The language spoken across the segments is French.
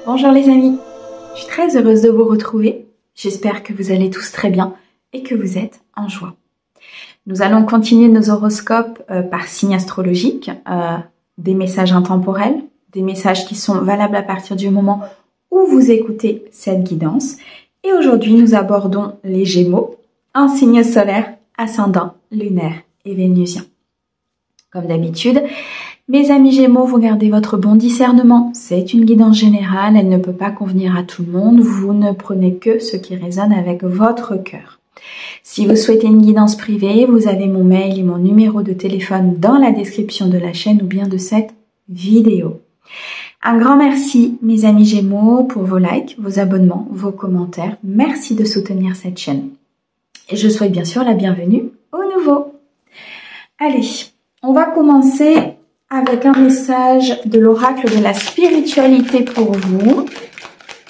Bonjour les amis, je suis très heureuse de vous retrouver. J'espère que vous allez tous très bien et que vous êtes en joie. Nous allons continuer nos horoscopes par signe astrologique, des messages intemporels, des messages qui sont valables à partir du moment où vous écoutez cette guidance. Et aujourd'hui, nous abordons les Gémeaux, un signe solaire, ascendant, lunaire et vénusien. Comme d'habitude, mes amis Gémeaux, vous gardez votre bon discernement. C'est une guidance générale, elle ne peut pas convenir à tout le monde. Vous ne prenez que ce qui résonne avec votre cœur. Si vous souhaitez une guidance privée, vous avez mon mail et mon numéro de téléphone dans la description de la chaîne ou bien de cette vidéo. Un grand merci, mes amis Gémeaux, pour vos likes, vos abonnements, vos commentaires. Merci de soutenir cette chaîne. Et je souhaite bien sûr la bienvenue aux nouveaux. Allez, on va commencer avec un message de l'oracle de la spiritualité pour vous,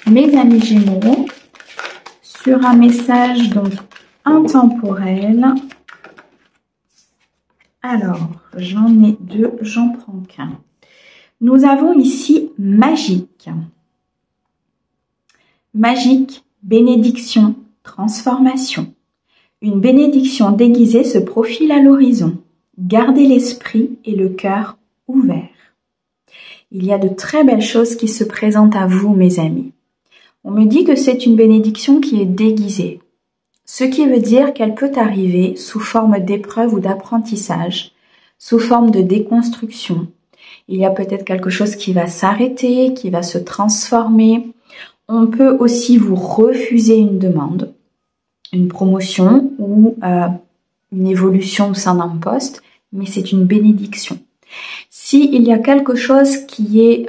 mes amis Gémeaux, sur un message donc intemporel. Alors, j'en ai deux, j'en prends qu'un. Nous avons ici magique. Magique, bénédiction, transformation. Une bénédiction déguisée se profile à l'horizon. Gardez l'esprit et le cœur ouvert. Il y a de très belles choses qui se présentent à vous, mes amis. On me dit que c'est une bénédiction qui est déguisée, ce qui veut dire qu'elle peut arriver sous forme d'épreuve ou d'apprentissage, sous forme de déconstruction. Il y a peut-être quelque chose qui va s'arrêter, qui va se transformer. On peut aussi vous refuser une demande, une promotion ou une évolution au sein d'un poste, mais c'est une bénédiction. S'il y a quelque chose qui est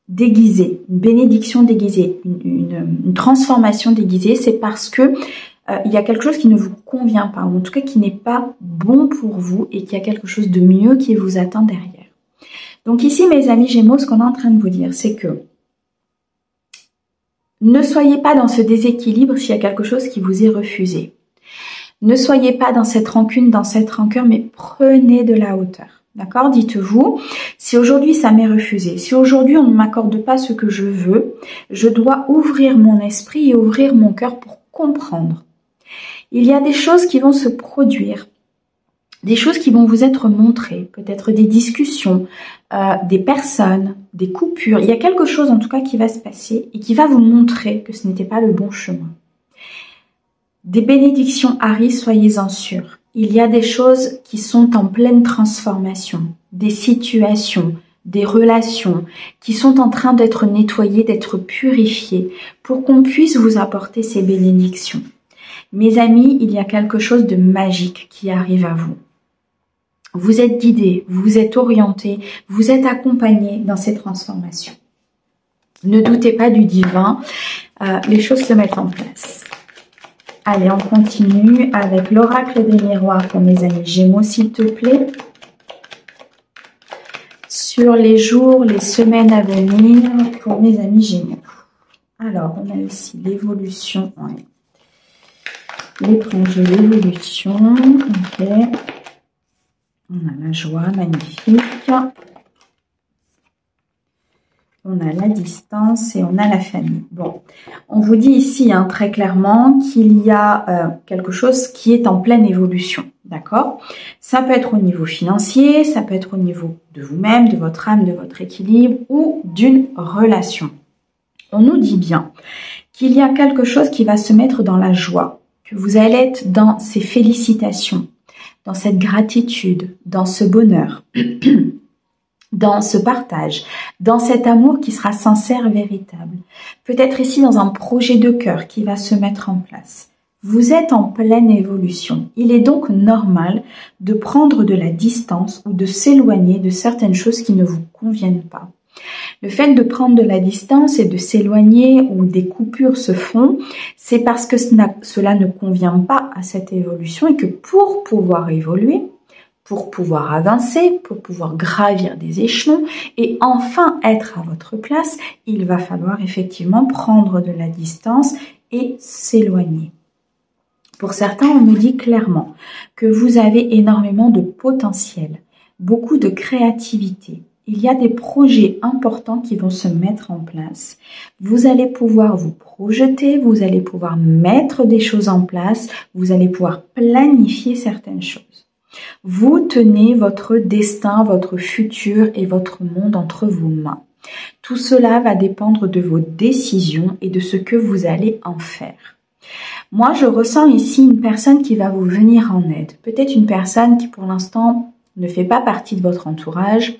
déguisé, une bénédiction déguisée, une transformation déguisée, c'est parce que il y a quelque chose qui ne vous convient pas, ou en tout cas qui n'est pas bon pour vous et qu'il y a quelque chose de mieux qui vous attend derrière. Donc ici, mes amis Gémeaux, ce qu'on est en train de vous dire, c'est que ne soyez pas dans ce déséquilibre s'il y a quelque chose qui vous est refusé. Ne soyez pas dans cette rancune, dans cette rancœur, mais prenez de la hauteur. D'accord? Dites-vous, si aujourd'hui ça m'est refusé, si aujourd'hui on ne m'accorde pas ce que je veux, je dois ouvrir mon esprit et ouvrir mon cœur pour comprendre. Il y a des choses qui vont se produire, des choses qui vont vous être montrées, peut-être des discussions, des personnes, des coupures. Il y a quelque chose en tout cas qui va se passer et qui va vous montrer que ce n'était pas le bon chemin. Des bénédictions arrivent, soyez-en sûrs. Il y a des choses qui sont en pleine transformation, des situations, des relations qui sont en train d'être nettoyées, d'être purifiées pour qu'on puisse vous apporter ces bénédictions. Mes amis, il y a quelque chose de magique qui arrive à vous. Vous êtes guidés, vous êtes orientés, vous êtes accompagnés dans ces transformations. Ne doutez pas du divin, les choses se mettent en place. Allez, on continue avec l'oracle des miroirs pour mes amis Gémeaux, s'il te plaît. Sur les jours, les semaines à venir pour mes amis Gémeaux. Alors, on a ici l'évolution. Ouais. L'étranger, l'évolution. Ok. On a la joie, magnifique. On a la distance et on a la famille. Bon, on vous dit ici très clairement qu'il y a quelque chose qui est en pleine évolution, d'accord? Ça peut être au niveau financier, ça peut être au niveau de vous-même, de votre âme, de votre équilibre ou d'une relation. On nous dit bien qu'il y a quelque chose qui va se mettre dans la joie, que vous allez être dans ces félicitations, dans cette gratitude, dans ce bonheur. Dans ce partage, dans cet amour qui sera sincère, véritable. Peut-être ici dans un projet de cœur qui va se mettre en place. Vous êtes en pleine évolution. Il est donc normal de prendre de la distance ou de s'éloigner de certaines choses qui ne vous conviennent pas. Le fait de prendre de la distance et de s'éloigner ou des coupures se font, c'est parce que cela ne convient pas à cette évolution et que pour pouvoir évoluer, pour pouvoir avancer, pour pouvoir gravir des échelons et enfin être à votre place, il va falloir effectivement prendre de la distance et s'éloigner. Pour certains, on nous dit clairement que vous avez énormément de potentiel, beaucoup de créativité Il y a des projets importants qui vont se mettre en place. Vous allez pouvoir vous projeter, vous allez pouvoir mettre des choses en place, vous allez pouvoir planifier certaines choses. Vous tenez votre destin, votre futur et votre monde entre vos mains. Tout cela va dépendre de vos décisions et de ce que vous allez en faire. Moi, je ressens ici une personne qui va vous venir en aide. Peut-être une personne qui, pour l'instant, ne fait pas partie de votre entourage,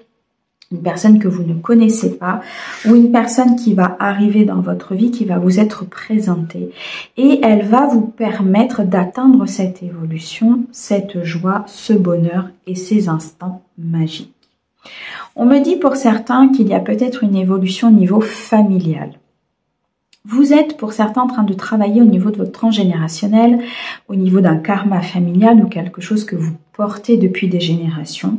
une personne que vous ne connaissez pas, ou une personne qui va arriver dans votre vie, qui va vous être présentée. Et elle va vous permettre d'atteindre cette évolution, cette joie, ce bonheur et ces instants magiques. On me dit pour certains qu'il y a peut-être une évolution au niveau familial. Vous êtes pour certains en train de travailler au niveau de votre transgénérationnel, au niveau d'un karma familial ou quelque chose que vous portez depuis des générations.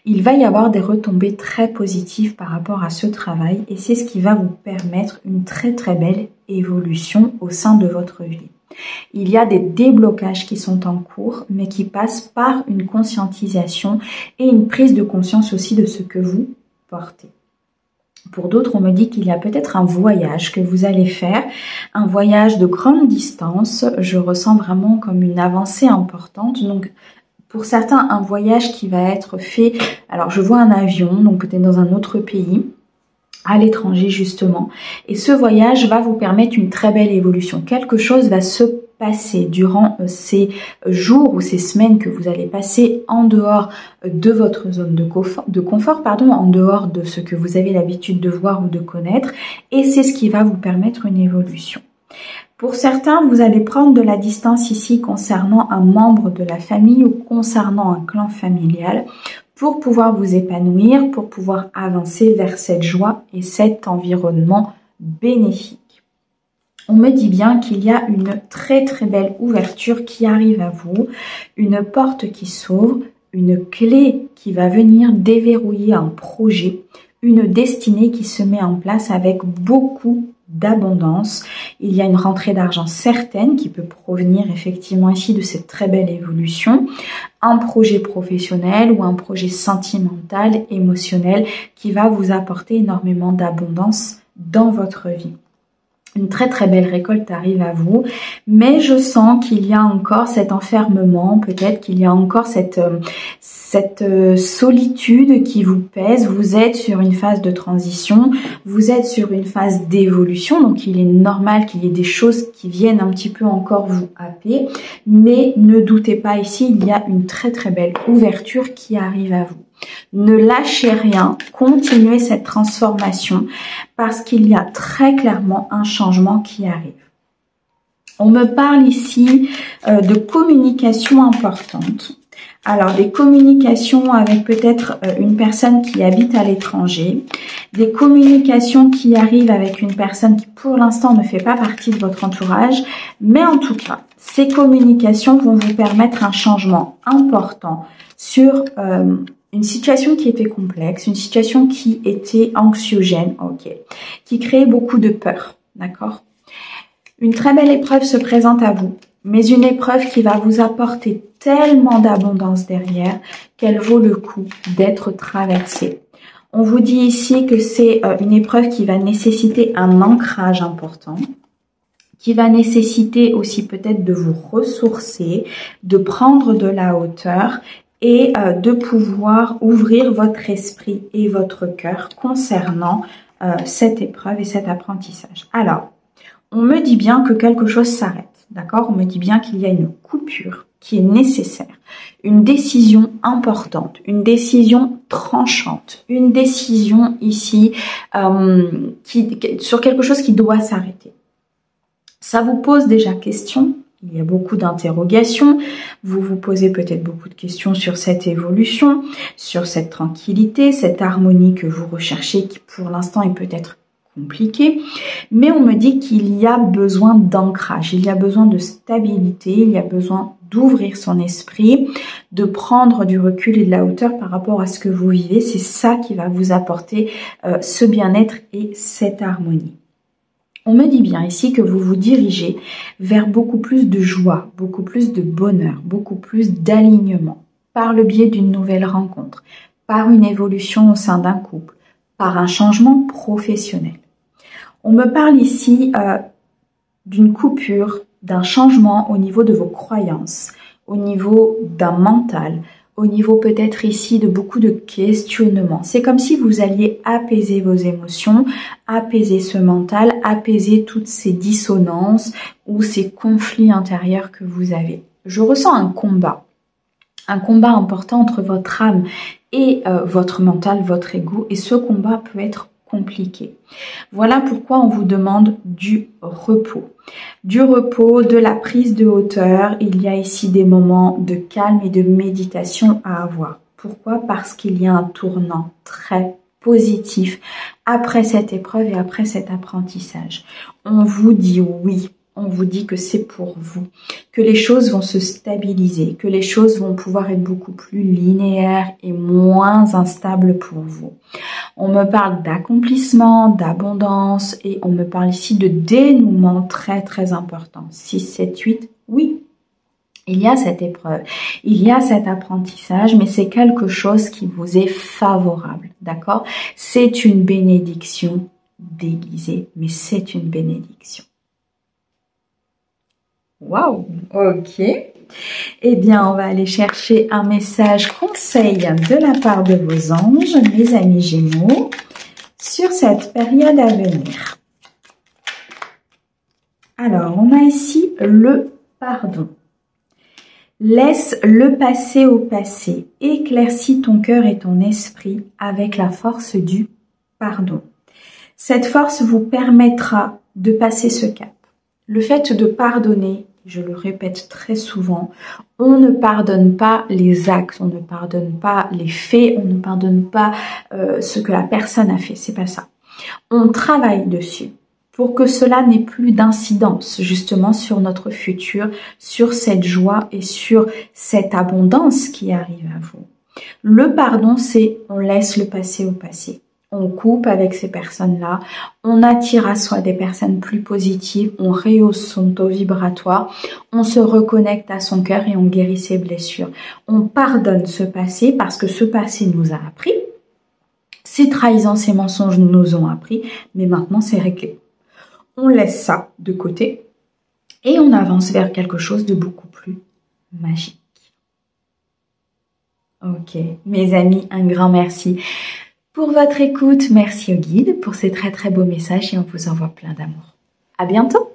Il va y avoir des retombées très positives par rapport à ce travail et c'est ce qui va vous permettre une très très belle évolution au sein de votre vie. Il y a des déblocages qui sont en cours mais qui passent par une conscientisation et une prise de conscience aussi de ce que vous portez. Pour d'autres, on me dit qu'il y a peut-être un voyage que vous allez faire, un voyage de grande distance. Je ressens vraiment comme une avancée importante. Donc, pour certains, un voyage qui va être fait, alors je vois un avion, donc peut-être dans un autre pays, à l'étranger justement. Et ce voyage va vous permettre une très belle évolution. Quelque chose va se passer durant ces jours ou ces semaines que vous allez passer en dehors de votre zone de confort, en dehors de ce que vous avez l'habitude de voir ou de connaître. Et c'est ce qui va vous permettre une évolution. Pour certains, vous allez prendre de la distance ici concernant un membre de la famille ou concernant un clan familial pour pouvoir vous épanouir, pour pouvoir avancer vers cette joie et cet environnement bénéfique. On me dit bien qu'il y a une très très belle ouverture qui arrive à vous, une porte qui s'ouvre, une clé qui va venir déverrouiller un projet, une destinée qui se met en place avec beaucoup d'abondance. Il y a une rentrée d'argent certaine qui peut provenir effectivement ici de cette très belle évolution. Un projet professionnel ou un projet sentimental, émotionnel qui va vous apporter énormément d'abondance dans votre vie. Une très très belle récolte arrive à vous, mais je sens qu'il y a encore cet enfermement, peut-être qu'il y a encore cette solitude qui vous pèse. Vous êtes sur une phase de transition, vous êtes sur une phase d'évolution, donc il est normal qu'il y ait des choses qui viennent un petit peu encore vous happer, mais ne doutez pas, ici il y a une très très belle ouverture qui arrive à vous. Ne lâchez rien, continuez cette transformation parce qu'il y a très clairement un changement qui arrive. On me parle ici de communication importante. Alors, des communications avec peut-être une personne qui habite à l'étranger, des communications qui arrivent avec une personne qui pour l'instant ne fait pas partie de votre entourage, mais en tout cas, ces communications vont vous permettre un changement important sur une situation qui était complexe, une situation qui était anxiogène, qui créait beaucoup de peur, d'accord? Une très belle épreuve se présente à vous, mais une épreuve qui va vous apporter tellement d'abondance derrière qu'elle vaut le coup d'être traversée. On vous dit ici que c'est une épreuve qui va nécessiter un ancrage important, qui va nécessiter aussi peut-être de vous ressourcer, de prendre de la hauteur et de pouvoir ouvrir votre esprit et votre cœur concernant cette épreuve et cet apprentissage. Alors, on me dit bien que quelque chose s'arrête, d'accord? On me dit bien qu'il y a une coupure qui est nécessaire, une décision importante, une décision tranchante, une décision ici sur quelque chose qui doit s'arrêter. Ça vous pose déjà question? Il y a beaucoup d'interrogations, vous vous posez peut-être beaucoup de questions sur cette évolution, sur cette tranquillité, cette harmonie que vous recherchez qui pour l'instant est peut-être compliquée, mais on me dit qu'il y a besoin d'ancrage, il y a besoin de stabilité, il y a besoin d'ouvrir son esprit, de prendre du recul et de la hauteur par rapport à ce que vous vivez. C'est ça qui va vous apporter ce bien-être et cette harmonie. On me dit bien ici que vous vous dirigez vers beaucoup plus de joie, beaucoup plus de bonheur, beaucoup plus d'alignement, par le biais d'une nouvelle rencontre, par une évolution au sein d'un couple, par un changement professionnel. On me parle ici d'une coupure, d'un changement au niveau de vos croyances, au niveau d'un mental, au niveau peut-être ici de beaucoup de questionnements. C'est comme si vous alliez apaiser vos émotions, apaiser ce mental, apaiser toutes ces dissonances ou ces conflits intérieurs que vous avez. Je ressens un combat important entre votre âme et votre mental, votre ego, et ce combat peut être compliqué. Voilà pourquoi on vous demande du repos. Du repos, de la prise de hauteur. Il y a ici des moments de calme et de méditation à avoir. Pourquoi? Parce qu'il y a un tournant très positif après cette épreuve et après cet apprentissage. On vous dit oui. On vous dit que c'est pour vous, que les choses vont se stabiliser, que les choses vont pouvoir être beaucoup plus linéaires et moins instables pour vous. On me parle d'accomplissement, d'abondance et on me parle ici de dénouement très très important. 6, 7, 8, oui. Il y a cette épreuve, il y a cet apprentissage, mais c'est quelque chose qui vous est favorable, d'accord? C'est une bénédiction déguisée, mais c'est une bénédiction. Waouh, ok. Eh bien, on va aller chercher un message conseil de la part de vos anges, mes amis Gémeaux, sur cette période à venir. Alors, on a ici le pardon. Laisse le passé au passé. Éclaircis ton cœur et ton esprit avec la force du pardon. Cette force vous permettra de passer ce cap. Le fait de pardonner, je le répète très souvent, on ne pardonne pas les actes, on ne pardonne pas les faits, on ne pardonne pas ce que la personne a fait, c'est pas ça. On travaille dessus pour que cela n'ait plus d'incidence justement sur notre futur, sur cette joie et sur cette abondance qui arrive à vous. Le pardon, c'est on laisse le passé au passé. On coupe avec ces personnes-là, on attire à soi des personnes plus positives, on rehausse son taux vibratoire, on se reconnecte à son cœur et on guérit ses blessures. On pardonne ce passé parce que ce passé nous a appris, ces trahisons, ces mensonges nous ont appris, mais maintenant c'est réglé. On laisse ça de côté et on avance vers quelque chose de beaucoup plus magique. Ok, mes amis, un grand merci pour votre écoute. Merci au guide pour ces très très beaux messages et on vous envoie plein d'amour. À bientôt!